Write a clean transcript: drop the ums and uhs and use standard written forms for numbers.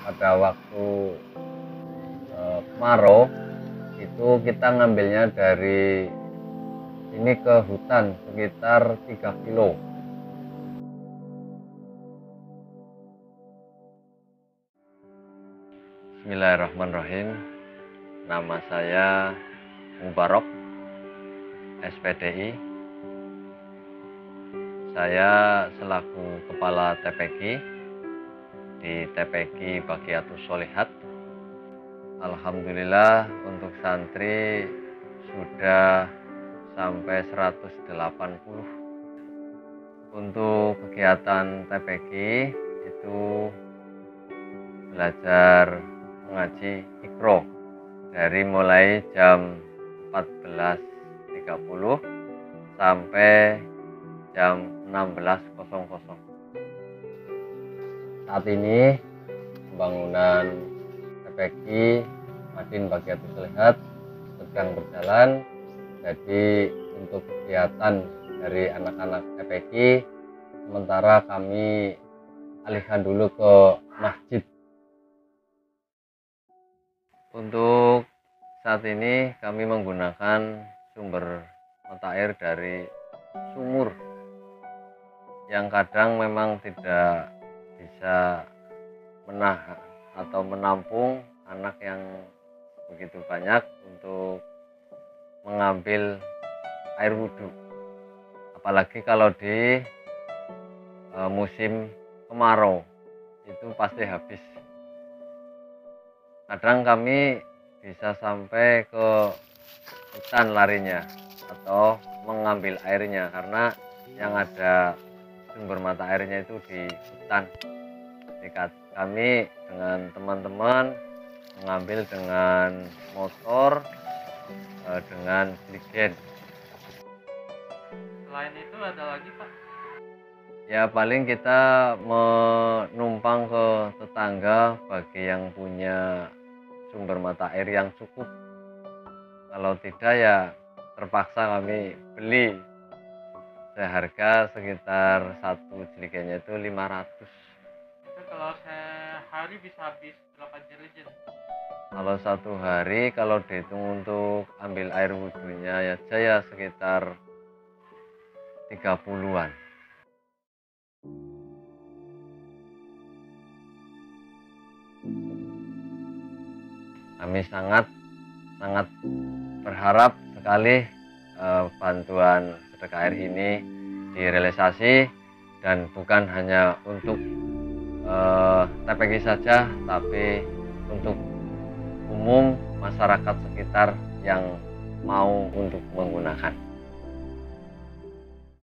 pada waktu kemarau itu kita ngambilnya dari ini ke hutan sekitar 3 kilo. Bismillahirrahmanirrahim. Nama saya Mubarok, SPDI. Saya selaku Kepala TPQ di TPQ Baqiyatus Sholihat. Alhamdulillah untuk santri sudah sampai 180. Untuk kegiatan TPQ itu belajar mengaji Iqra dari mulai jam 14.30 sampai jam 16.00. Saat ini pembangunan TPQ Madin Baqiyatus Sholihat sedang berjalan. Jadi untuk kegiatan dari anak-anak TPQ sementara kami alihkan dulu ke masjid. Untuk saat ini kami menggunakan sumber mata air dari sumur yang kadang memang tidak bisa menahan atau menampung anak yang begitu banyak untuk mengambil air wudhu, apalagi kalau di musim kemarau itu pasti habis. Kadang kami bisa sampai ke hutan larinya atau mengambil airnya karena yang ada sumber mata airnya itu di hutan. Jadi kami dengan teman-teman mengambil dengan motor dengan gligen. Selain itu ada lagi, Pak? Ya paling kita menumpang ke tetangga bagi yang punya sumber mata air yang cukup. Kalau tidak ya terpaksa kami beli seharga sekitar satu jerigennya itu 500. Itu kalau sehari bisa habis berapa jerigen? Kalau satu hari kalau dihitung untuk ambil air wudhunya ya sekitar 30-an. Kami sangat berharap sekali bantuan sedekah air ini direalisasi dan bukan hanya untuk TPQ saja, tapi untuk umum masyarakat sekitar yang mau untuk menggunakan.